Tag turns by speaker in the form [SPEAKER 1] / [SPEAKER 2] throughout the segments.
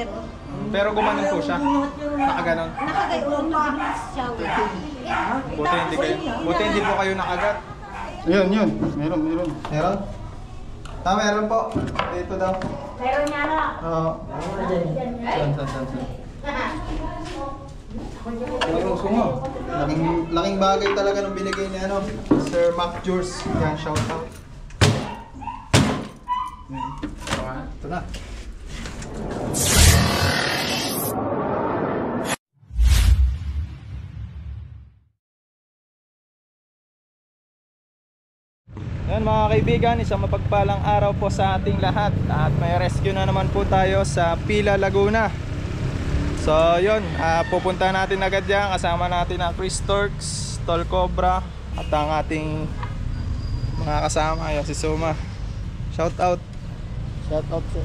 [SPEAKER 1] shower.
[SPEAKER 2] Pero gumanon po siya. Nakaganon.
[SPEAKER 1] Nakagayon pa shower.
[SPEAKER 2] Buti hindi po kayo nakagat.
[SPEAKER 3] Yun. Meron.
[SPEAKER 2] Meron? Meron po. Dito daw.
[SPEAKER 1] Meron niya na.
[SPEAKER 2] Oo. Saan. Laking bagay talaga nung binigay ni Sir Mac Jurs. Yan, shout out. Ito na. Yan mga kaibigan, isang mapagpalang araw po sa ating lahat. At may rescue na naman po tayo sa Pila, Laguna. So yun, pupunta natin agad yan. Kasama natin ang Chris Turks, Tol Cobra, at ang ating mga kasama. Yan si Suma. Shout out
[SPEAKER 3] Shout out sa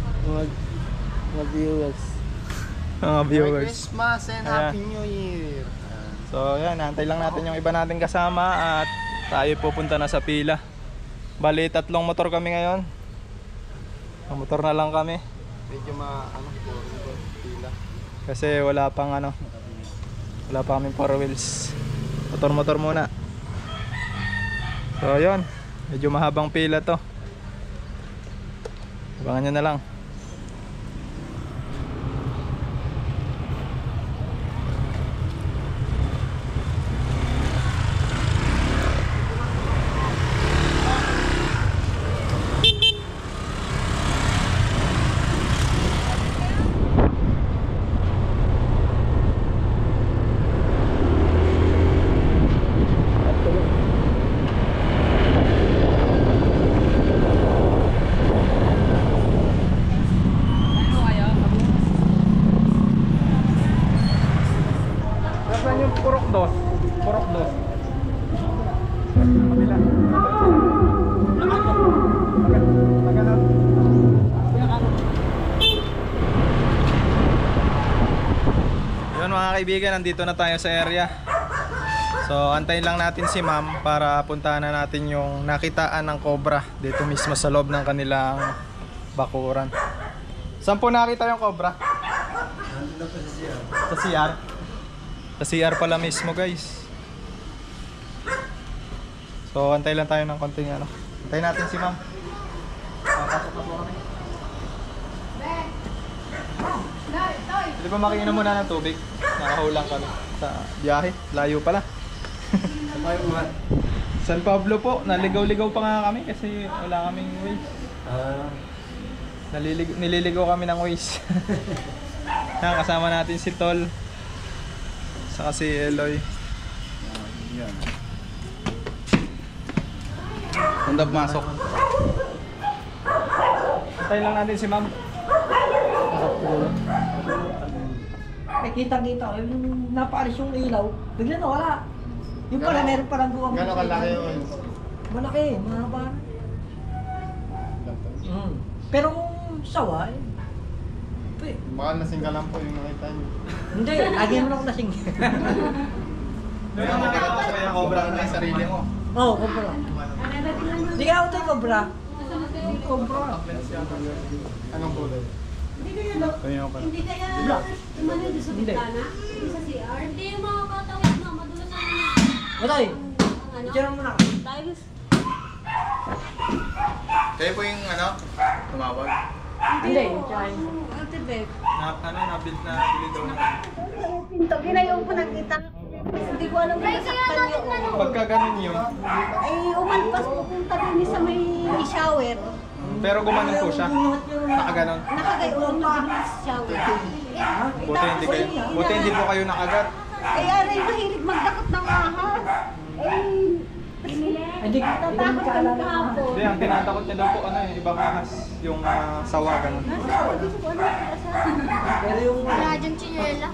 [SPEAKER 3] mga viewers.
[SPEAKER 2] Merry
[SPEAKER 3] Christmas and Happy New Year.
[SPEAKER 2] So yan, antay lang natin yung iba nating kasama. At tayo pupunta na sa Pila. Bali, 3 motor kami ngayon. Motor na lang kami.
[SPEAKER 3] Medyo pila.
[SPEAKER 2] Kasi wala pang wala pa kaming 4 wheels. Motor muna. So yun, medyo mahabang pila to. Abangan nyo na lang. Purok dos. Kabila. Yun mga kaibigan, nandito na tayo sa area. So antayin lang natin si ma'am para puntahan na natin yung nakitaan ng cobra dito mismo sa loob ng kanilang bakuran. Saan po nakita yung cobra? Sa CR. Sa CR pala mismo guys. So antay lang tayo ng konting antayin natin si ma'am. Papasok na po kami. Pwede ba makiinom muna ng tubig? Nakahulang kami sa biyahe. Layo pala. San Pablo po. Naligaw-ligaw pa nga kami kasi wala kaming ways. Nililigaw kami ng ways. Kasama natin si Tol saka si Eloy.
[SPEAKER 3] Yan. Sandap masok.
[SPEAKER 2] Antayin lang natin si ma'am.
[SPEAKER 1] Kita-kita ko, yung napaalis yung ilaw, bigla na wala. Yung pala, meron parang buwang.
[SPEAKER 3] Gano'n kalaki yun?
[SPEAKER 1] Malaki, mahaba. Pero kung sawa,
[SPEAKER 3] Baka lasing ka lang po yung nakita niyo.
[SPEAKER 1] hindi, lagi mo na ako lasing.
[SPEAKER 2] Kaya makikita sa yung cobra na yung sarili mo.
[SPEAKER 1] Oo, cobra. Hindi ka ako tayo cobra. Cobra.
[SPEAKER 3] Anong kulay?
[SPEAKER 4] Hindi kaya umano doon sa bintana? Hindi sa CR? Hindi yung mga katawid na madulas na
[SPEAKER 1] Matay, itsura mo na.
[SPEAKER 4] tiles.
[SPEAKER 2] Kayo po yung tumawag?
[SPEAKER 1] Hindi, itsura yun.
[SPEAKER 4] Ultimate.
[SPEAKER 2] Nabili daw na.
[SPEAKER 5] Pinto, ginayon ko nakita. Hindi ko alam kung nasaktan yun.
[SPEAKER 2] Pagka ganun yun,
[SPEAKER 5] Ay, umalpas pupunta din sa may shower.
[SPEAKER 2] pero gumanon po siya. Nakaganon.
[SPEAKER 5] Nakagayon pa shower.
[SPEAKER 2] Buti hindi po kayo nakagat.
[SPEAKER 5] Kaya rin mahilig magdakot ng ahas.
[SPEAKER 1] Hindi ko
[SPEAKER 5] Natakot kami kahapon.
[SPEAKER 2] Hindi, ang tinatakot niya daw po ibang ahas. Yung sawa, ganun.
[SPEAKER 1] Pero yung
[SPEAKER 4] Radyong chinela.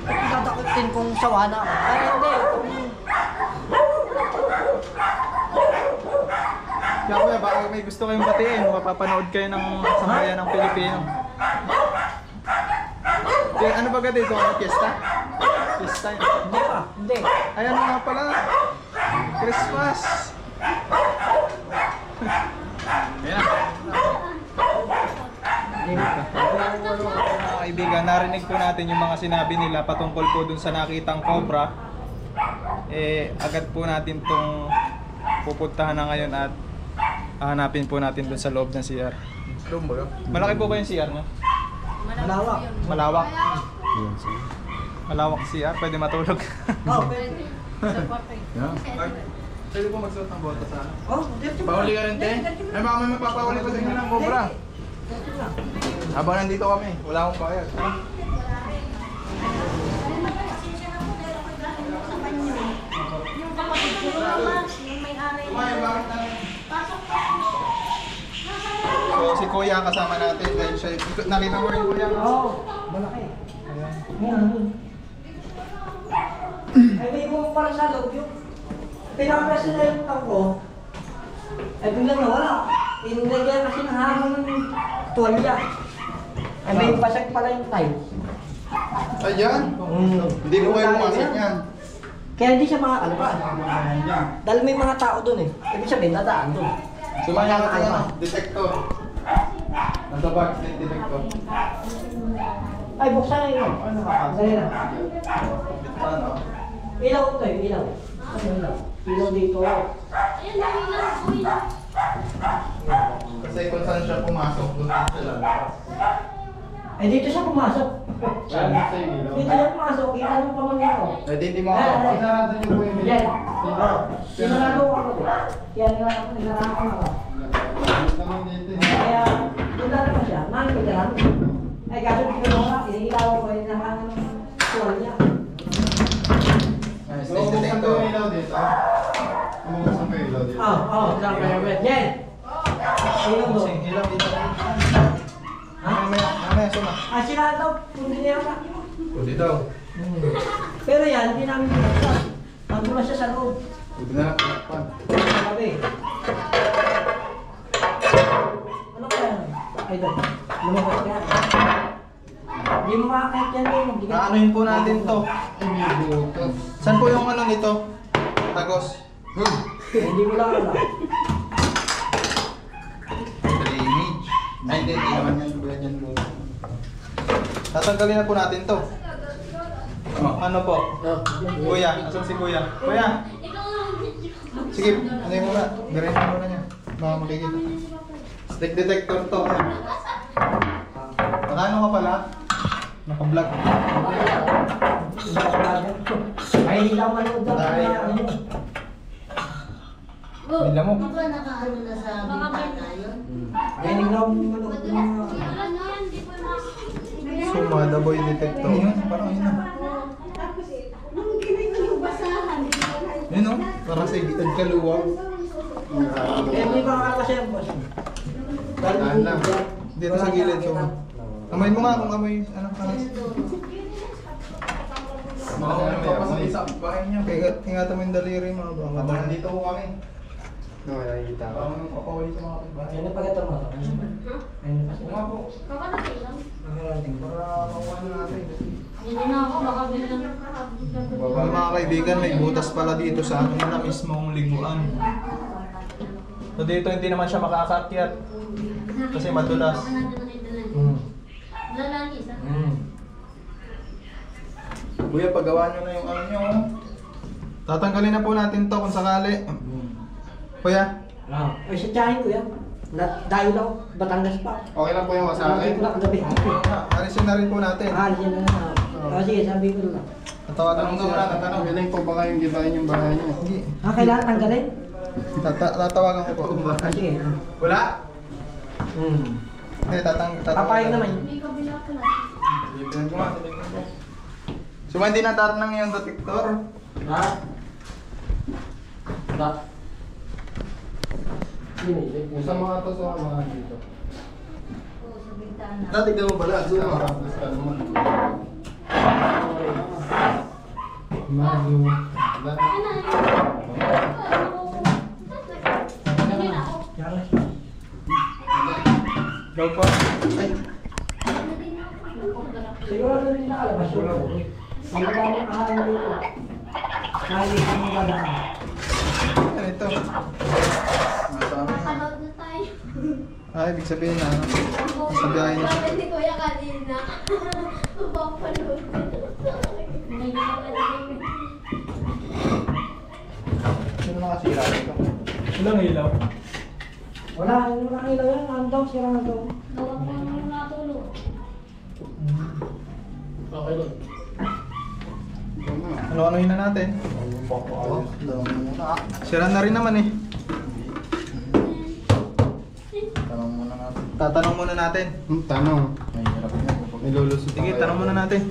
[SPEAKER 1] tatakotin kong sawa na ako. Pero hindi,
[SPEAKER 2] Kaya kuya, baka may gusto kayong batiin, mapapanood kayo ng sambayan ng Pilipino. Ano ba ka dito? Fiesta? Fiesta yun.
[SPEAKER 1] hindi pa. Hindi.
[SPEAKER 2] Ayan nga pala. Christmas. Ayan.
[SPEAKER 1] Hindi pa.
[SPEAKER 2] kaibigan, narinig po natin yung mga sinabi nila patungkol po dun sa nakitang cobra. Agad po natin tong pupuntahan na ngayon at hanapin po natin dun sa loob ng CR. Malaki po ba yung CR nyo?
[SPEAKER 1] Malawak.
[SPEAKER 2] Malawak? Malawak CR, pwede matulog.
[SPEAKER 1] Oh, pwede.
[SPEAKER 2] Pwede po magsuot ng bota sa ano?
[SPEAKER 1] Oh, dito.
[SPEAKER 2] Pauli ka rin, te? Ay, baka may magpapahuli pa sa inyo ng cobra. Habang nandito kami, wala akong bayad.
[SPEAKER 5] Yung kapatid ko naman, yung may-ari.
[SPEAKER 2] So, si Kuya kasama natin dahil siya, nakita mo rin Kuya?
[SPEAKER 1] Oo, malaki. Ayan. Ay, may mo pala sa loob yung pinapres na yung tangko. Ay, biglang nawala. Inilagyan kasi ng hangin ng tuwalya. Ay, may basag pala yung tiles.
[SPEAKER 3] Ayan. Hindi ko kayo pumasok yan.
[SPEAKER 1] Kaya hindi siya makakalpas. Dahil may mga tao doon eh. Ibig sabihin, dadaan doon.
[SPEAKER 3] Sumaya ka tayo, detector. Nasa box na yung detector.
[SPEAKER 1] Ay, buksan na yun. Dali na.
[SPEAKER 3] Ano?
[SPEAKER 1] Ilaw ito eh, ilaw. Ano ilaw? Ilaw dito.
[SPEAKER 4] Ayan, umilang.
[SPEAKER 3] Kasi kung saan siya pumasok, doon siya lalabas.
[SPEAKER 1] Ay, dito siya pumasok.
[SPEAKER 3] Saan sa ilaw?
[SPEAKER 1] Dito siya pumasok. Kita mo pa mga ito.
[SPEAKER 3] Eh, hindi mo ako. Sinarado niyo po yung
[SPEAKER 1] Yan.
[SPEAKER 3] ilaw.
[SPEAKER 1] Sinarado ko ako. Kaya sinarado ko ako.
[SPEAKER 3] Tanong dito.
[SPEAKER 1] Kaya, doon na naman siya. Nakikita lang. Ay, kaso dito mo nga. Inihilaw ko yung nakangan ng tuwal niya.
[SPEAKER 3] So, buksan ko yung ilaw dito. Buksan ko yung ilaw dito.
[SPEAKER 1] Oo, lang kayo. Yan. Ilaw doon.
[SPEAKER 2] Ilaw dito. Mamaya, suma.
[SPEAKER 1] Ah, sila daw. Pundi niya ka.
[SPEAKER 3] Pwede daw.
[SPEAKER 1] Pero yan, hindi namin pinagsan. Magmula siya sa loob.
[SPEAKER 3] Pwede na lang pinakpan.
[SPEAKER 1] Sabi. Ano kaya? Ay, doon. Lumabas ka. Hindi mo makakait yan doon.
[SPEAKER 2] Naanuhin po natin to.
[SPEAKER 3] Ay, may butas.
[SPEAKER 2] Saan po yung ano nito? Tagos.
[SPEAKER 1] Hindi mo lang alam.
[SPEAKER 3] Drainage. Ay, hindi naman yan. Ganyan po.
[SPEAKER 2] Tatanggalin na po natin to. Ano po? Kuya, asan si Kuya? Kuya,
[SPEAKER 4] Ikaw lang ang video.
[SPEAKER 2] sige, ano yung muna? Garin mo muna niya. Baka makikita. Stick detector to. Nakano ka pala? Naka-vlog.
[SPEAKER 1] Ay, hindi lang manood daw.
[SPEAKER 2] Ay. Nila mo.
[SPEAKER 5] Baka nakaano na sa bintana yun?
[SPEAKER 1] Ay, hindi lang manood ng mga...
[SPEAKER 4] Wala na yan, di pa na.
[SPEAKER 2] Sumada boy detector. Yun, parang yun na.
[SPEAKER 5] Tapos nung ginagawa yung basahan,
[SPEAKER 2] Yun o, parang sa ibitad kaluwag.
[SPEAKER 1] Eh, hindi ba nga kasi ang boss?
[SPEAKER 3] Dahan lang.
[SPEAKER 2] Dito sa gilid. So, kamay mo nga kung kamay, ano, kanas. Ingatan mo yung daliri mga baka.
[SPEAKER 3] Baka dito ko kami. No, nakikita ko.
[SPEAKER 2] Parang papawali sa mga kapitbahay.
[SPEAKER 1] Ayun na pagkatang mo. Ayun na kasi.
[SPEAKER 2] Nga po.
[SPEAKER 4] Kakarating lang.
[SPEAKER 1] Nakarating ko.
[SPEAKER 2] Para makuha na natin.
[SPEAKER 4] Hindi na ako makabili ng
[SPEAKER 2] Well, mga kaibigan, may butas pala dito sa akin na mismong liguan. So dito hindi naman siya makakakyat kasi madulas.
[SPEAKER 4] Wala lang isa.
[SPEAKER 2] Kuya, paggawa nyo na yung ano nyo. Tatanggalin na po natin to kung sakali. Kuya,
[SPEAKER 1] Ay, sa tiyahin ko yan. Dahil lang, Batangas pa.
[SPEAKER 3] Okay lang po yung
[SPEAKER 1] Sabi
[SPEAKER 3] masakit.
[SPEAKER 1] ko lang kagabi.
[SPEAKER 2] alisin na rin po natin.
[SPEAKER 1] Ah, yan na na. Sige, sabi ko lang.
[SPEAKER 2] Tatawagan mo siya.
[SPEAKER 3] Tanong, galing po ba kayong gibahin yung bahay niyo?
[SPEAKER 2] Hindi.
[SPEAKER 1] Ah, kailangan tanggalin?
[SPEAKER 2] Tatawagan ko po.
[SPEAKER 1] Ah, sige.
[SPEAKER 2] Wala?
[SPEAKER 1] Hmm.
[SPEAKER 2] Hindi, tatawagan.
[SPEAKER 1] Papayag naman.
[SPEAKER 4] Hindi kabila ko lang.
[SPEAKER 2] Tignan ko nga, tignan ko. So, hindi natarnang yung detector.
[SPEAKER 1] Ha? Ba?
[SPEAKER 3] Sa mga to sa mga dito.
[SPEAKER 5] Oo, sa bintana.
[SPEAKER 2] Tignan mo pala, zoom mo.
[SPEAKER 3] Tapos ka naman.
[SPEAKER 2] Mario.
[SPEAKER 3] Wala na.
[SPEAKER 4] Ano? Hindi na ako.
[SPEAKER 2] Go po. Ay,
[SPEAKER 1] Siguro na rin nakalabas yun. Ang dami kahain dito. Kahit ang mga dadaan.
[SPEAKER 2] ano ito? Nasa amin.
[SPEAKER 4] Nakaload na tayo.
[SPEAKER 2] Ah, ibig sabihin na ano? Nasa biyahe na siya.
[SPEAKER 4] Sabi ni Kuya kanina.
[SPEAKER 2] Walang ilaw.
[SPEAKER 1] Wala ilaw yan. Ano daw, sira na daw.
[SPEAKER 4] Gawag mo nung natulog.
[SPEAKER 2] Ano-anuhin na natin? Sira na rin naman eh.
[SPEAKER 3] Tanong muna natin.
[SPEAKER 2] Tatanong muna natin.
[SPEAKER 3] Tanong. Mahirap yan. Nilulusot.
[SPEAKER 2] Sige, tanong muna natin.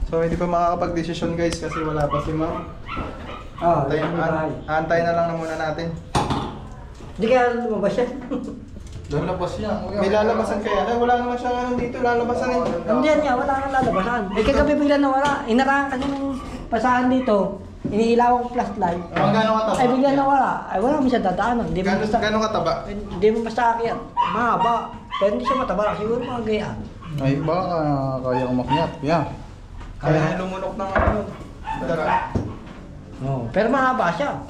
[SPEAKER 2] So hindi pa makakapag-desisyon guys kasi wala pa si ma'am. Antay na lang na muna natin.
[SPEAKER 1] Hindi kaya lumabas yan.
[SPEAKER 3] Lalabas yan.
[SPEAKER 2] May lalabasan kaya? Ay, wala naman siya ano dito, lalabasan eh.
[SPEAKER 1] Hindi yan nga, wala kang lalabasan. Eh kagabi bigla nawala. Inarahan kasi ng pasahan dito. Iniilaw ko flashlight.
[SPEAKER 2] Ang gano'ng kataba?
[SPEAKER 1] Ay bigla nawala. Ay wala mo siya dadaanan. Hindi mo basta.
[SPEAKER 2] Gano'ng kataba?
[SPEAKER 1] Hindi mo basta akyat. Mahaba. Pero hindi siya mataba. Siguro mga gayaan.
[SPEAKER 3] Ay, baka kaya umakyat. Yeah.
[SPEAKER 2] Kaya niya lumunok ng ano. Dara.
[SPEAKER 1] Oo. Pero mahaba siya.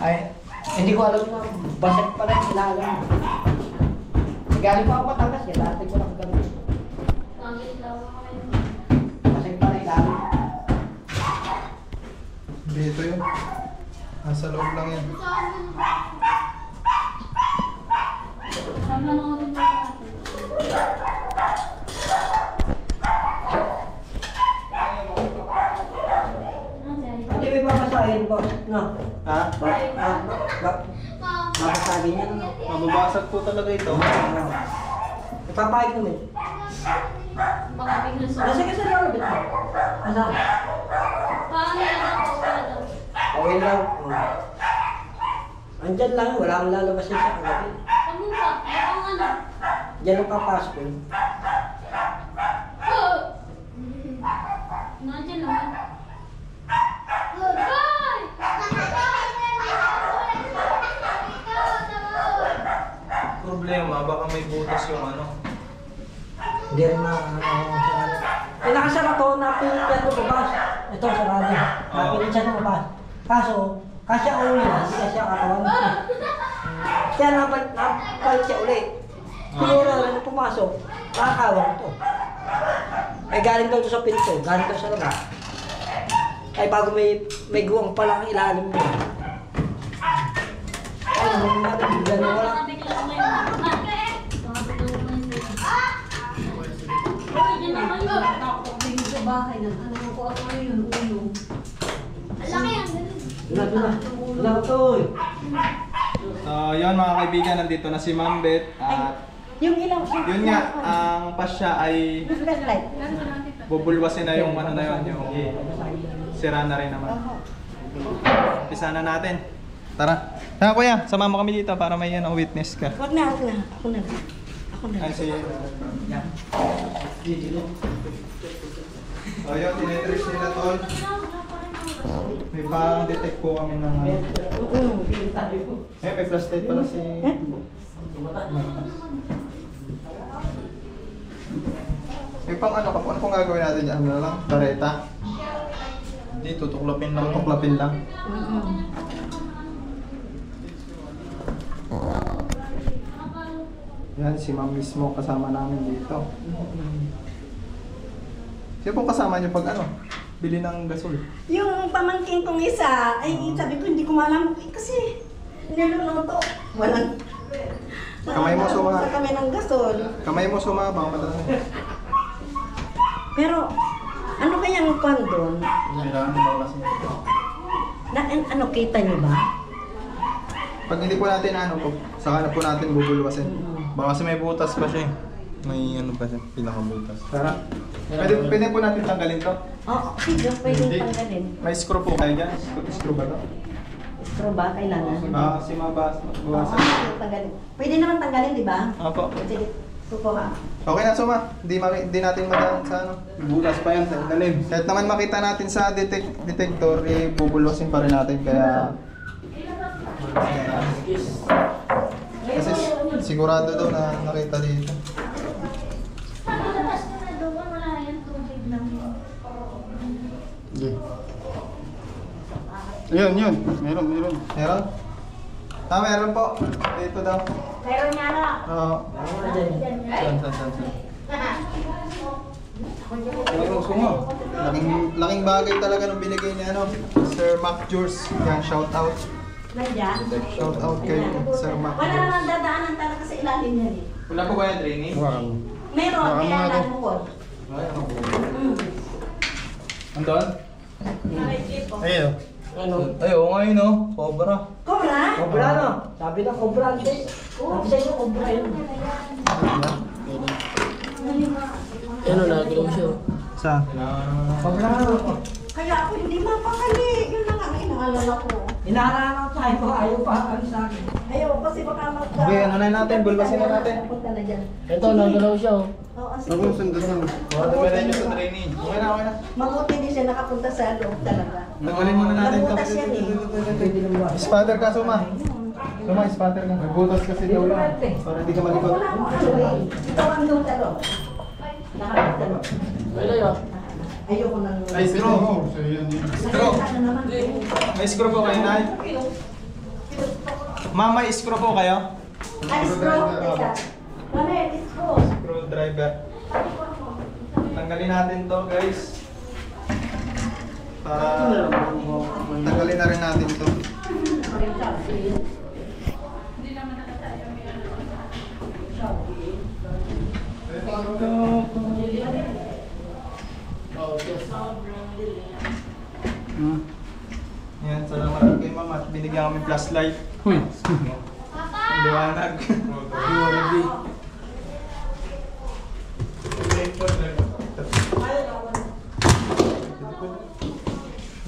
[SPEAKER 1] Ay, hindi ko alam na basag pala yung ilalim. Galing pa ako Batangas, kaya dati ko lang ganun.
[SPEAKER 4] Nag-ilaw ako kayo.
[SPEAKER 1] Basag pala yung ilalim.
[SPEAKER 2] Dito yun. Nasa loob lang yan.
[SPEAKER 4] Sama na ako din sa
[SPEAKER 1] Hindi may papasahin po. No?
[SPEAKER 2] Ha?
[SPEAKER 1] Papasagin niya no?
[SPEAKER 2] Mababasag po talaga ito.
[SPEAKER 1] Ipapahig naman.
[SPEAKER 4] Baka bigla sa...
[SPEAKER 1] Kasi kasi lalabit mo. Asa?
[SPEAKER 4] Paano yan ako? Paano?
[SPEAKER 1] Okay lang. Andyan lang, wala kang lalabas yun sa kagabi.
[SPEAKER 4] Ano ba? Ang ano?
[SPEAKER 1] Diyan ang papasok yun.
[SPEAKER 4] Nandiyan naman. Ay!
[SPEAKER 2] Problema, baka may butas yung ano.
[SPEAKER 1] Hindi rin sarado. Eh nakasara to, napilit yan lumabas. Ito sarado. Napilit siya lumabas. Kaso, kasya ulit na, hindi kasya katawan. Kaya napalit siya ulit. Siguro na pumasok, nakakawang to. Ay galing daw to sa pinto, galing daw sa labas. Ay bago may guwang pa lang ilalim niya. Ay, bigla na wala.
[SPEAKER 4] Baka bigla ako ngayon. Baka bigla ako ngayon. Ay, yan naman yun. Ako, bigla sa bahay na. Ano ko ako ngayon, ulo. Ang laki yan.
[SPEAKER 1] Wala to eh.
[SPEAKER 2] So yun mga kaibigan, nandito na si Ma'am Beth. At
[SPEAKER 5] Yung ilaw.
[SPEAKER 2] yun nga, ang pasya ay
[SPEAKER 5] Flashlight.
[SPEAKER 2] bubulwasin na yung ano na yun, yung sira na rin naman. Umpisa na natin. Tara. Tara kuya, sama mo kami dito para may witness ka.
[SPEAKER 5] Wag na, wag na. Ako na. Ako na.
[SPEAKER 2] Ay, sige. So yun, tinetrace nila tol. May pang-detect po kami ng ano. May flashlight pala si... May pang ano ka po? Ano pong gagawin natin dyan? Ano lang? Kareta? Hindi, tutuklapin lang. Tuklapin lang. Yan, si ma'am mismo kasama namin dito. Sino pong kasama niyo pag ano? Bili ng gasol?
[SPEAKER 5] Yung pamangkin kong isa, ay sabi ko hindi ko malam kasi niluluto. Walang...
[SPEAKER 2] Kamay mo suma.
[SPEAKER 5] Sa kami ng gasol.
[SPEAKER 2] Kamay mo sumabang madami.
[SPEAKER 5] Pero, ano kayang pan doon?
[SPEAKER 3] Kailangan ba kasi ito?
[SPEAKER 5] Ano, kita niyo ba?
[SPEAKER 2] Pag hindi po natin ano po, saka na po natin bubulwasin. Baka kasi may butas pa siya eh. May ano pa siya, pinakabutas. Tara. Pwede po natin tanggalin to.
[SPEAKER 5] Oo, sige, pwedeng
[SPEAKER 2] Hindi.
[SPEAKER 5] tanggalin.
[SPEAKER 2] May screw po kayo dyan. Screw ba to?
[SPEAKER 5] Straw ba kailangan?
[SPEAKER 2] Kasi mabawasan.
[SPEAKER 5] Oo, tanggalin. Pwede naman tanggalin, di ba?
[SPEAKER 2] Opo.
[SPEAKER 5] Sige, sukuha.
[SPEAKER 2] Okay na suma. Hindi natin madaan sa ano.
[SPEAKER 3] Butas pa yan sa ilalim.
[SPEAKER 2] Kahit naman makita natin sa detector, bubulwasin pa rin natin. Kaya... Kasi sigurado daw na nakita dito.
[SPEAKER 3] Sige. Yun. Meron.
[SPEAKER 2] Meron? Meron po. Dito daw.
[SPEAKER 5] Meron nga na.
[SPEAKER 2] Oo. Saan.
[SPEAKER 3] Ay, gusto mo. Laking bagay talaga nung binigay ni ano, Sir Mac Jurs. Yan, shout out.
[SPEAKER 5] Nandiyan.
[SPEAKER 3] Shout out kay Sir Mac
[SPEAKER 5] Wala
[SPEAKER 3] Jurs.
[SPEAKER 5] namang dadaanan talaga sa ilalim yan eh.
[SPEAKER 2] Wala po ba yung training?
[SPEAKER 5] Meron,
[SPEAKER 3] Baka
[SPEAKER 5] kaya
[SPEAKER 3] mga
[SPEAKER 5] lang bukod.
[SPEAKER 3] Ay, ano po?
[SPEAKER 2] Andon?
[SPEAKER 3] Ayun. Ano? Ay, oo nga yun, oh. Cobra.
[SPEAKER 5] Cobra?
[SPEAKER 1] Cobra no? Sabi na cobra. Sabi sa inyo cobra yun.
[SPEAKER 6] Ano nagalaw siya?
[SPEAKER 3] Saan?
[SPEAKER 1] Cobra no?
[SPEAKER 5] Kaya ako hindi mapakali. Yun lang ang inaalala ko.
[SPEAKER 1] Inaaranaw tayo ko. Ayaw pa ano sa akin.
[SPEAKER 5] Ayaw, kasi baka magka...
[SPEAKER 3] Okay, ano na natin? Bulbasin na natin.
[SPEAKER 5] Punta na dyan.
[SPEAKER 6] Ito nagalaw siya oh.
[SPEAKER 5] Oo, sige.
[SPEAKER 3] Ako, sundan na.
[SPEAKER 2] Dumiretso sa training. Okay na, okay na.
[SPEAKER 5] Mabuti din siya nakapunta sa loob talaga.
[SPEAKER 2] Tanggalin muna natin ito.
[SPEAKER 5] Nabutas yan eh.
[SPEAKER 1] Pwede lang ba?
[SPEAKER 3] Spatter ka, Suma. Suma, spatter ka. Nagbutas kasi daw lang. Para hindi ka malikot.
[SPEAKER 5] Wala akong ano eh. Ito ang doon sa loob. Nakakita mo.
[SPEAKER 6] Wala yun.
[SPEAKER 5] Ayoko nang...
[SPEAKER 3] Ay, straw.
[SPEAKER 2] Straw.
[SPEAKER 5] Ano naman eh.
[SPEAKER 2] May screw po kayo, Nay? Ma'am, may screw po kayo?
[SPEAKER 5] Ay, straw. Teka. Mami, straw.
[SPEAKER 2] Screwdriver. Tanggalin natin to, guys. Para
[SPEAKER 3] Tanggalin na rin natin ito.
[SPEAKER 2] yan, salamat kay Ma'am at binigyan kami flashlight.
[SPEAKER 6] Uy.
[SPEAKER 2] Ang liwanag.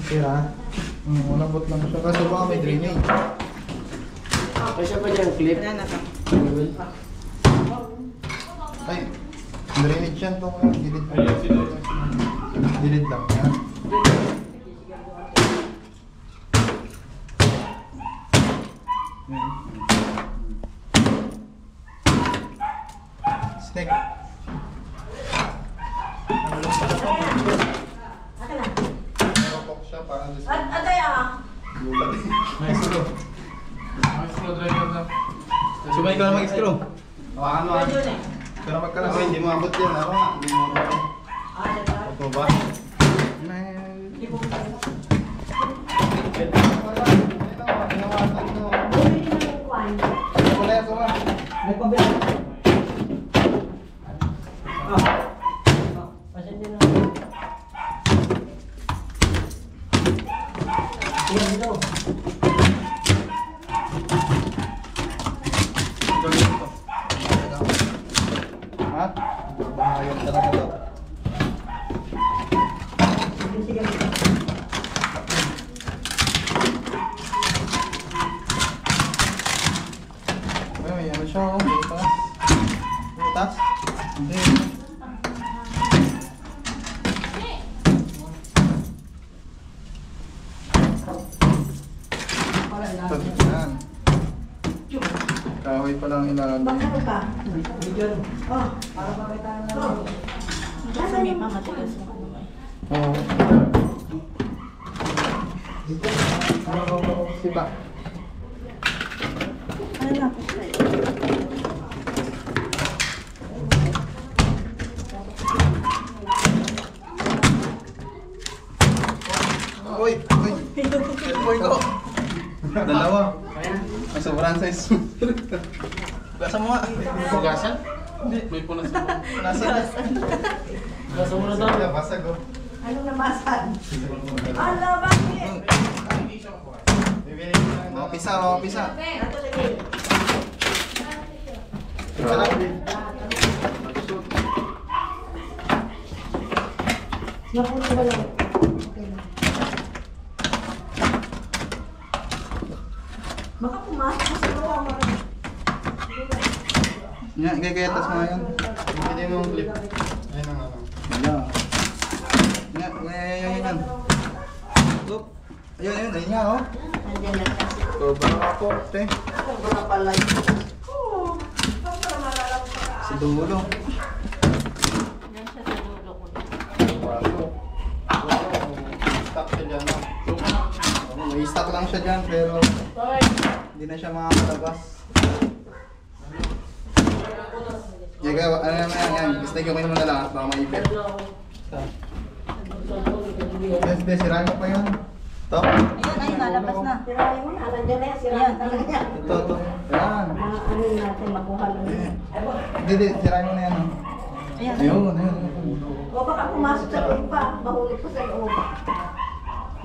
[SPEAKER 3] Sira. Malambot lang siya. Kaso baka may drainage.
[SPEAKER 6] Kasi pa dyan clip.
[SPEAKER 3] Ay, drainage yan to. Gilid. Gilid lang. Yan. Snake.
[SPEAKER 5] Aka na.
[SPEAKER 3] Nakapok siya parang
[SPEAKER 5] Atay ah.
[SPEAKER 2] May screw.
[SPEAKER 3] Sumay ka na mag-screw. Hawakan mo. Pero magkalas. Hindi mo abot yan. Ako nga. Hindi mo abot. Ito ba?
[SPEAKER 5] Bumili ng kwan.
[SPEAKER 1] May pabila. Pasensya na. Yan dito.
[SPEAKER 3] Ha? Ayun talaga to.
[SPEAKER 5] Sige, sige.
[SPEAKER 3] Ay, may ano siya, oh. Butas. Butas? Hindi. Yan. Kahoy pa lang ilalim.
[SPEAKER 5] Bakit ka?
[SPEAKER 1] Video.
[SPEAKER 5] Oh.
[SPEAKER 1] Para makita na lang.
[SPEAKER 5] Oh. Kasi may pamatigas na ano ba?
[SPEAKER 3] Oo. Siba.
[SPEAKER 5] Ano na po sa'yo?
[SPEAKER 3] Uy! Uy! Uy ko! Dalawa. Ang sobrang size. Gasa mo nga.
[SPEAKER 6] Pugasan?
[SPEAKER 3] Hindi.
[SPEAKER 6] May punas mo.
[SPEAKER 3] Nasa na.
[SPEAKER 6] Gasa mo na daw.
[SPEAKER 3] Basag oh.
[SPEAKER 5] Ano namasan? Ala, bakit?
[SPEAKER 3] Mga pisa, mga pisa.
[SPEAKER 5] Ato sige.
[SPEAKER 3] Sarap.
[SPEAKER 5] Napunta ba lang? Okay na. Baka pumasok sa loob mo.
[SPEAKER 3] Yan, gagayatas mo yan. Pwede mo ang clip. Ayun ang ano. Yan. Yan. Oop. Ayun, nga oh.
[SPEAKER 5] Nandiyan na kasi.
[SPEAKER 3] Cobra ako, te.
[SPEAKER 5] Wala pala yun. Oo. Para malalang pa.
[SPEAKER 3] Si Dulo.
[SPEAKER 5] Yan siya sa dulo ko.
[SPEAKER 3] Stock siya dyan. May stock lang siya dyan, pero hindi na siya makakalabas. Yan, yan. Gusto nyo kayo naman na lang at baka maipit. Yes, sirahin mo pa yun. Ito.
[SPEAKER 5] Ayan, ayun, nalabas na. Sirahin mo na, nandiyan na yan, sirahin talaga yan.
[SPEAKER 3] Ito. Yan.
[SPEAKER 5] Ano natin, makuha lang yan.
[SPEAKER 3] Hindi, sirahin mo na yan.
[SPEAKER 5] Ayan.
[SPEAKER 3] Ayun.
[SPEAKER 5] O baka pumasok sa loob pa, mahulog pa sa loob.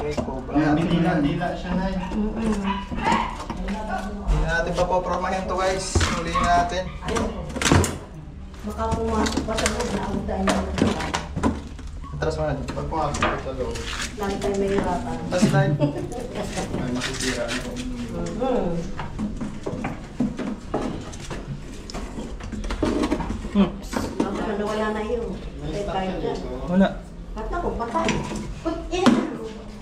[SPEAKER 2] Okay, cobra.
[SPEAKER 3] Ayan, dila siya na yun.
[SPEAKER 2] Hindi natin papopromahin to guys. Huliin natin.
[SPEAKER 5] Baka pumasok pa sa loob, nauntayin mo na.
[SPEAKER 2] Atras mo na dito.
[SPEAKER 3] Pag pumasok ko sa loob,
[SPEAKER 5] Lagi tayo may hirapan.
[SPEAKER 2] Atras tayo.
[SPEAKER 3] may makisira na po.
[SPEAKER 5] Baka nawala na yun. Patay tayo dyan.
[SPEAKER 2] Wala.
[SPEAKER 5] Bata ko, patay. Put, yan.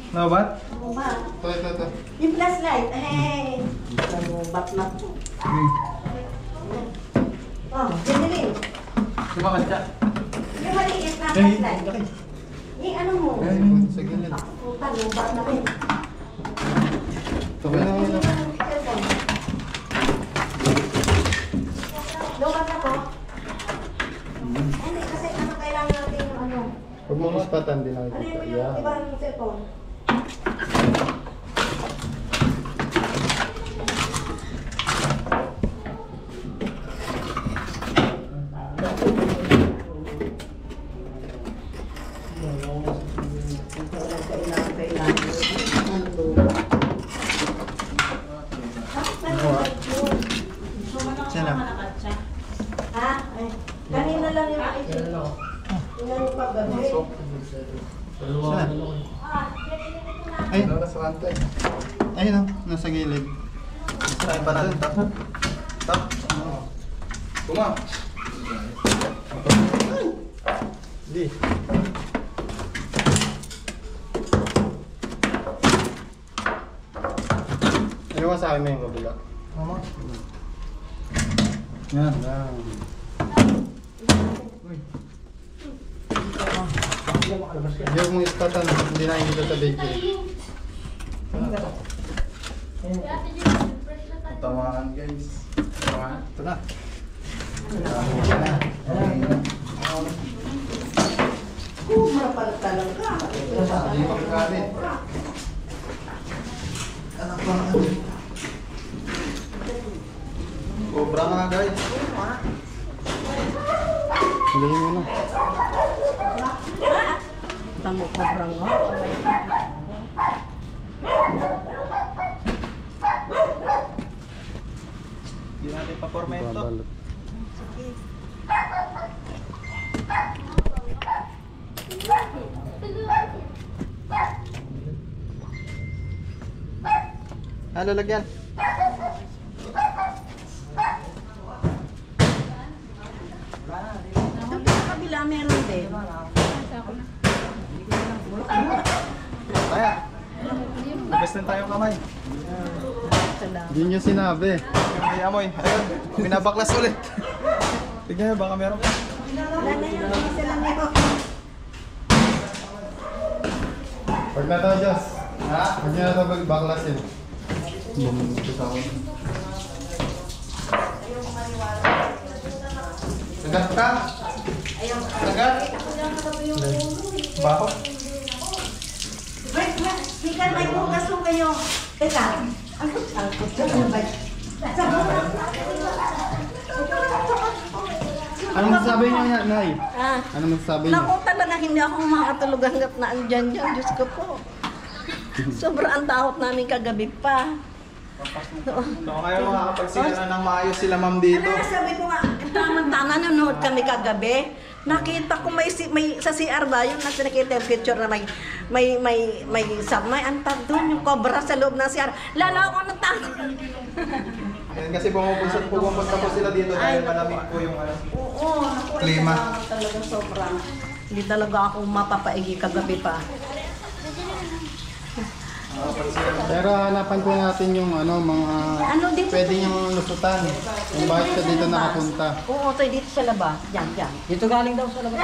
[SPEAKER 2] Nabat?
[SPEAKER 5] Ano ba?
[SPEAKER 3] Ito.
[SPEAKER 5] Yung flashlight, eh. Ano, bat na po. Oh, dinilin.
[SPEAKER 3] Sumakan siya.
[SPEAKER 5] Yung maliit na flashlight. Eh, ano mo?
[SPEAKER 3] Ayun, sa gilid.
[SPEAKER 5] Puta, yung bat na rin.
[SPEAKER 3] Ito ba na yun?
[SPEAKER 5] Lukat na po. Hindi, kasi ano kailangan natin yung ano.
[SPEAKER 3] Huwag mo ispatan din ang
[SPEAKER 5] Ano
[SPEAKER 3] ito.
[SPEAKER 5] yun yung ibang cellphone?
[SPEAKER 3] Sila.
[SPEAKER 5] Ha? Ay, kanina lang yung naisip ko. Tingnan yung paggabi.
[SPEAKER 3] Sila. Ay, ayun o, nasa gilid.
[SPEAKER 2] Sirahin pa natin. Tap. Tap. Kuma.
[SPEAKER 3] Di. Ayaw sa akin na yung kabila.
[SPEAKER 2] Mama.
[SPEAKER 3] Yan. Ayaw mong ispatan, hindi na hindi sa bakery. Tawahan guys. Tawahan. Ito na.
[SPEAKER 5] Kumara pala talaga.
[SPEAKER 3] Hindi magkakalit. Anak ko.
[SPEAKER 2] Cobra nga guys.
[SPEAKER 3] Hulihin mo na.
[SPEAKER 5] Tamo kobrang nga.
[SPEAKER 2] Hindi natin papormento. Lalagyan.
[SPEAKER 5] Doon sa kabila meron din.
[SPEAKER 2] Kaya. Labas na tayong kamay.
[SPEAKER 3] Hindi nyo sinabi.
[SPEAKER 2] May amoy. Ayun. Binabaklas ulit. Tignan nyo, baka meron pa.
[SPEAKER 5] Wala na yun, isa lang yun.
[SPEAKER 3] Pag na to, Diyos. Ha? Pag nyo na to magbaklasin. Bumunod sa akin. Sagat ka? Sagat?
[SPEAKER 2] Bako.
[SPEAKER 5] Wait, Hikan, may bukas mo kayo. Teka, angkot ko. Ano ba?
[SPEAKER 3] Anong masasabi nyo yan, Nay?
[SPEAKER 5] Ah,
[SPEAKER 3] Anong masasabi nyo?
[SPEAKER 5] naku talaga hindi ako makatulog hanggat na andyan dyan. Diyos ko po. Sobrang takot namin kagabi pa.
[SPEAKER 2] So kayo makakapagsila na ng maayos sila ma'am dito.
[SPEAKER 5] Ano sabi ko nga, tama-tama nanonood kami kagabi. Nakita ko may sa CR ba yun, nakita yung picture na may antag doon, yung cobra sa loob ng CR. Lalo ako natakot.
[SPEAKER 2] Yan, kasi pumupunta po sila dito dahil malamig po yung ano.
[SPEAKER 5] Oo, naku,
[SPEAKER 2] Klima.
[SPEAKER 5] talaga sobrang. Hindi talaga ako mapapaigi kagabi pa.
[SPEAKER 3] Pero hanapan po natin yung ano, mga
[SPEAKER 5] Ano dito?
[SPEAKER 3] pwede niyong lusutan. Kung bakit ka dito nakapunta.
[SPEAKER 5] Oo, tayo dito sa laba. Diyan.
[SPEAKER 1] Dito galing daw sa labas.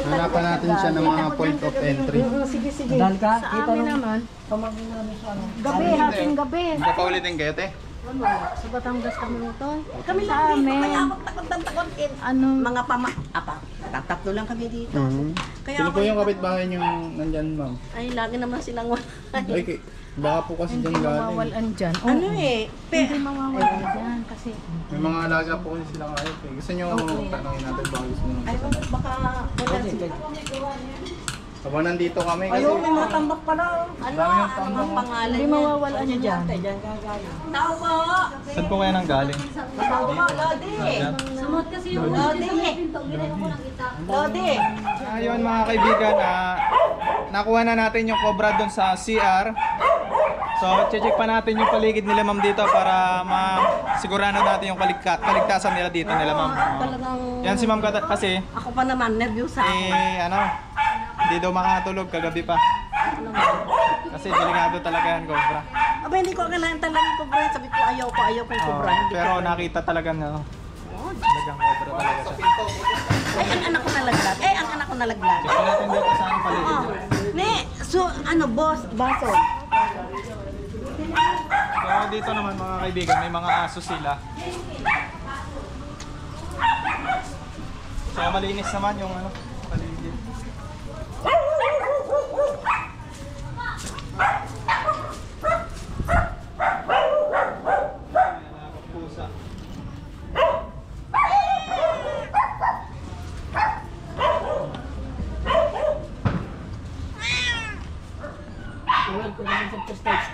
[SPEAKER 3] Hanapan natin siya ng mga point of entry.
[SPEAKER 5] Sige.
[SPEAKER 1] Dahil ka?
[SPEAKER 4] Sa amin naman.
[SPEAKER 1] Pamagin namin sa ano.
[SPEAKER 4] Gabi, hating gabi.
[SPEAKER 3] Papaulitin kayo, te?
[SPEAKER 4] Sa Batangas kami nito.
[SPEAKER 5] Kami
[SPEAKER 4] Sa
[SPEAKER 5] lang dito,
[SPEAKER 4] amin.
[SPEAKER 5] kaya ako takot. mga tatatlo lang kami dito. Kaya
[SPEAKER 3] Sino po
[SPEAKER 5] ako-
[SPEAKER 3] yung kapitbahay niyo nandyan, ma'am?
[SPEAKER 5] Ay, lagi naman silang wala.
[SPEAKER 3] Ay, baka po kasi dyan galing.
[SPEAKER 7] Mawawalan dyan. Oo.
[SPEAKER 5] Ano eh,
[SPEAKER 7] Hindi mawawalan dyan kasi
[SPEAKER 3] May mga alaga po kasi silang ayot eh. Gusto niyo tanongin natin baka gusto niyo.
[SPEAKER 5] ay, baka wala sila.
[SPEAKER 3] Habang nandito kami kasi.
[SPEAKER 1] Ayun, may mga tambak pala.
[SPEAKER 5] Ano ang pangalan
[SPEAKER 7] hindi
[SPEAKER 5] niya?
[SPEAKER 7] mawawalan dyan.
[SPEAKER 5] Tao po!
[SPEAKER 2] Saan po kaya nang galing?
[SPEAKER 5] Tao po, Lodi!
[SPEAKER 4] Sumot kasi yung
[SPEAKER 5] Lodi!
[SPEAKER 4] sa pinto. Ginawa ko ng kita.
[SPEAKER 5] Lodi!
[SPEAKER 2] Ayun mga kaibigan, nakuha na natin yung cobra doon sa CR. So, check pa natin yung paligid nila ma'am dito para masigurado natin yung kaligtasan nila dito nila ma'am.
[SPEAKER 5] Talagang
[SPEAKER 2] Yan si ma'am kasi
[SPEAKER 5] ako pa naman, nervous ako.
[SPEAKER 2] hindi daw makatulog kagabi pa. Kasi delikado talaga yan cobra.
[SPEAKER 5] Aba, hindi ko kailangan talagang kubra. Sabi ko, ayaw kong kubra. Hindi
[SPEAKER 2] Pero
[SPEAKER 5] ko-
[SPEAKER 2] nakita talaga na talagang cobra talaga siya.
[SPEAKER 5] Ay, ang anak ko nalaglag. Ang anak ko nalaglag.
[SPEAKER 2] Check natin dito sa ang paligid
[SPEAKER 5] Oh.
[SPEAKER 2] niya.
[SPEAKER 5] So, boss, baso.
[SPEAKER 2] So dito naman mga kaibigan, may mga aso sila. So malinis naman yung paligid. Pusa.
[SPEAKER 6] Wala ko naman sa first stage.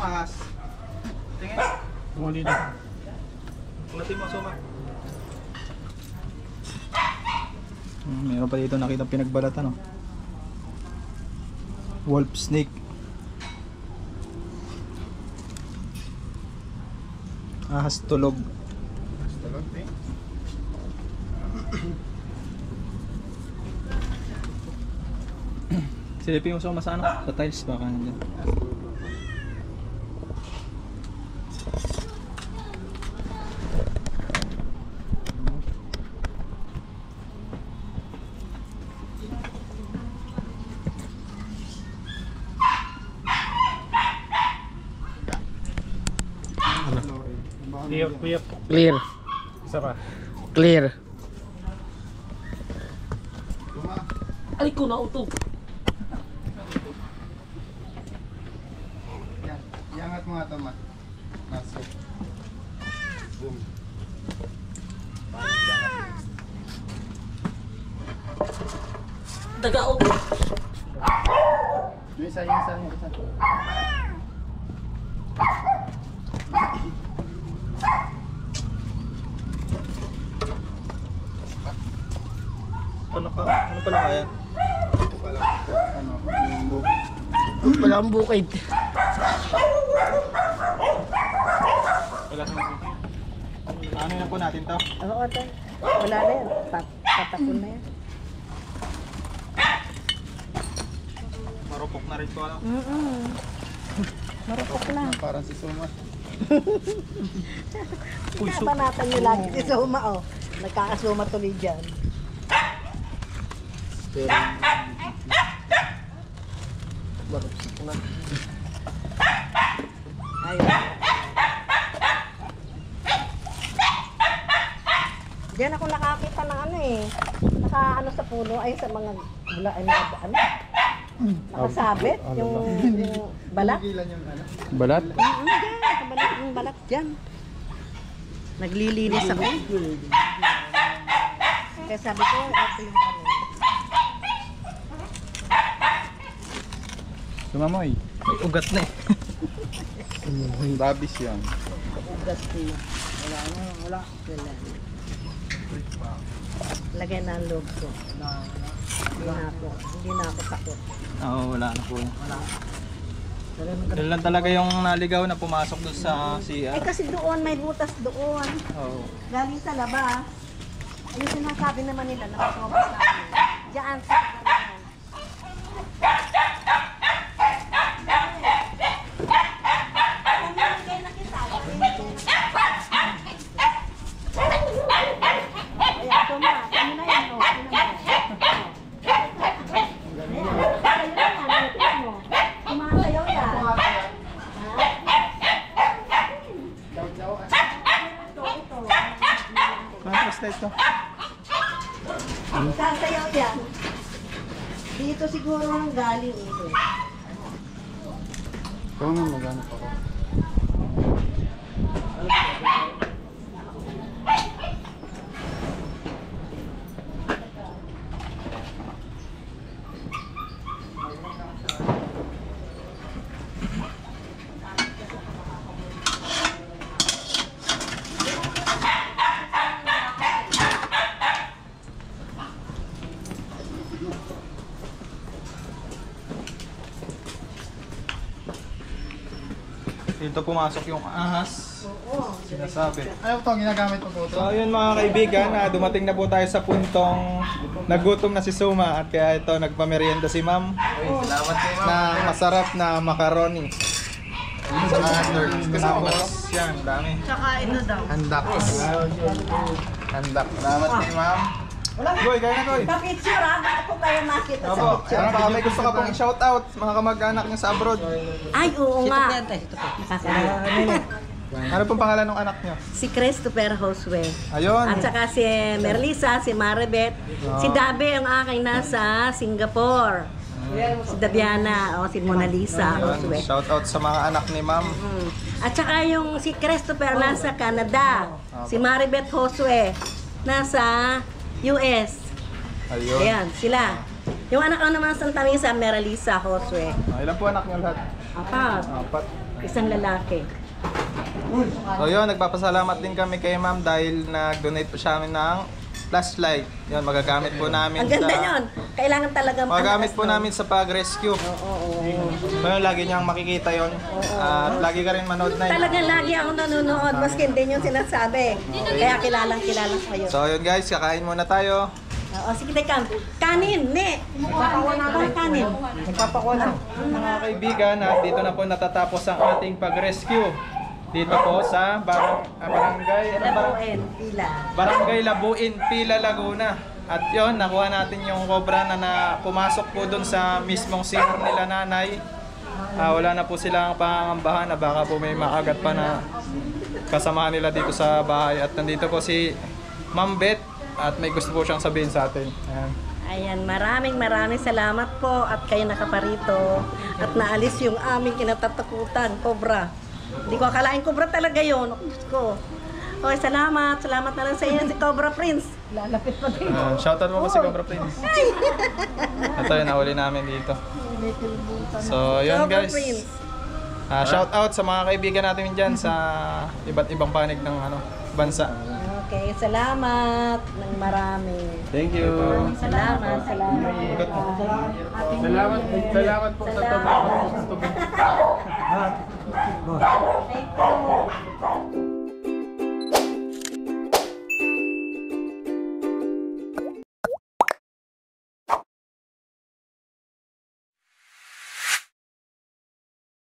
[SPEAKER 2] Ahas. Tingin.
[SPEAKER 3] Mga dito.
[SPEAKER 2] Ulati mo suma. Meron pa dito nakita pinagbalatan wolf snake. Ahas tulog.
[SPEAKER 3] Talog eh.
[SPEAKER 2] Silipin mo sa sa tiles baka nandiyan.
[SPEAKER 6] Clear.
[SPEAKER 3] Isa pa.
[SPEAKER 6] Clear. Ay ko na utog.
[SPEAKER 3] Yan. Iangat mo nga ito, ma. Masok. Boom.
[SPEAKER 6] Tagaog.
[SPEAKER 3] Yung isa, yung isa, yung isa.
[SPEAKER 2] Ano pala kaya?
[SPEAKER 3] Ito pala. Ano? Yung book.
[SPEAKER 6] Wala ang bukid.
[SPEAKER 2] Wala sa ano na po natin to?
[SPEAKER 5] Oo, wala na yan. Tatapon na yan.
[SPEAKER 2] Marupok na rin to ano?
[SPEAKER 5] Marupok na.
[SPEAKER 3] Parang si Suma.
[SPEAKER 5] Kabanatan niyo lagi si Suma, oh. Nagkakasuma tuloy dyan. Ayun. Diyan ako nakakita ng naka sa puno ay sa mga bula ay nakasabit yung balat.
[SPEAKER 3] Gilan yung ano.
[SPEAKER 2] Balat?
[SPEAKER 5] Diyan, nakabalat yung balat diyan. Naglilinis ako. Kaya sabi ko, ito yung
[SPEAKER 2] Sumamoy. May ugat na eh.
[SPEAKER 3] Rabis yan.
[SPEAKER 5] ugas niya. Wala. Lagay na ang loob ko. Hindi na ako takot.
[SPEAKER 2] Oo, wala na po. Dahil lang talaga yung naligaw na pumasok doon sa CR.
[SPEAKER 5] Kasi doon, may butas doon.
[SPEAKER 2] Oo.
[SPEAKER 5] Galing sa labas. Yung sinasabi naman nila na masobas namin. Diyan sa kagalingan. siguro ang galing ito.
[SPEAKER 3] Ikaw nga maghanap ako.
[SPEAKER 2] Dito pumasok yung ahas. Sinasabi.
[SPEAKER 3] Ano ito? Ginagamit mo po ito?
[SPEAKER 2] So yun mga kaibigan, dumating na po tayo sa puntong nagutom na si Suma at kaya ito nagpamerienda si Ma'am
[SPEAKER 3] Salamat kay ma'am.
[SPEAKER 2] na masarap na macaroni.
[SPEAKER 3] Sa handlers. Kasama ba ito?
[SPEAKER 2] Tapos yan, dami.
[SPEAKER 5] Tsaka ito daw.
[SPEAKER 3] Handak. Handak. Salamat kay ma'am.
[SPEAKER 2] Goy, kaya na Goy.
[SPEAKER 5] Pa-picture ha, ako kayo makita sa
[SPEAKER 2] Opo,
[SPEAKER 5] picture.
[SPEAKER 2] ano pa, may gusto ka pong i-shoutout mga kamag-anak niyo sa abroad.
[SPEAKER 5] Ay, oo nga.
[SPEAKER 2] Ano pong pangalan ng anak niyo?
[SPEAKER 5] Si Christopher Josue.
[SPEAKER 2] Ayun.
[SPEAKER 5] At saka si Merlisa, si Maribeth, si Dabe ang aking nasa Singapore. Si Dabiana, o si Mona Lisa Josue.
[SPEAKER 2] Shoutout sa mga anak ni Ma'am.
[SPEAKER 5] At saka yung si Christopher nasa Canada. Si Maribeth Josue nasa US.
[SPEAKER 2] Ayun.
[SPEAKER 5] Ayan, sila. Yung anak ko naman sa Santa Misa, Merlisa Josue.
[SPEAKER 2] Ilan po anak niyo lahat?
[SPEAKER 5] Apat.
[SPEAKER 2] Apat.
[SPEAKER 5] Isang lalaki.
[SPEAKER 2] So yun, nagpapasalamat din kami kay Ma'am dahil nag-donate po siya amin ng flashlight. Yun, magagamit po namin
[SPEAKER 5] Ang ganda yun. Kailangan talaga
[SPEAKER 2] Magagamit po namin sa pag-rescue.
[SPEAKER 5] Oo.
[SPEAKER 2] Ngayon, lagi niyang makikita yon. At lagi ka rin manood na yun.
[SPEAKER 5] Talagang lagi ako nanonood, maski hindi yung sinasabi. Kaya kilalang kayo.
[SPEAKER 2] So yun guys, kakain muna tayo.
[SPEAKER 5] Oo, sige, teka. Kanin, ne. Parang kanin.
[SPEAKER 1] Nagpapakuha na.
[SPEAKER 2] Mga kaibigan, at dito na po natatapos ang ating pag-rescue. Dito po sa Barangay
[SPEAKER 5] Labuin, pila.
[SPEAKER 2] Barangay Labuin, Pila, Laguna. At yon, nakuha natin yung cobra na pumasok po dun sa mismong CR nila nanay. Wala na po silang pangangambahan na baka po may maagat pa na kasama nila dito sa bahay. At nandito po si Ma'am Beth at may gusto po siyang sabihin sa atin. Ayan.
[SPEAKER 5] Ayan, maraming salamat po at kayo nakaparito. At naalis yung aming kinatatakutan, cobra. Hindi ko akalain cobra talaga yun. Diyos ko. Okay, salamat. Salamat na lang sa inyo si Cobra Prince.
[SPEAKER 7] Lalapit pa din.
[SPEAKER 2] Shoutout mo po si Cobra Prince. Ito yung nahuli namin dito. So, yun
[SPEAKER 5] Cobra
[SPEAKER 2] guys.
[SPEAKER 5] Prince.
[SPEAKER 2] Shoutout sa mga kaibigan natin dyan sa iba't ibang panig ng bansa.
[SPEAKER 5] Okay, salamat ng marami.
[SPEAKER 2] Thank you.
[SPEAKER 5] Salamat.
[SPEAKER 3] Salamat po sa tubig.
[SPEAKER 5] Thank you.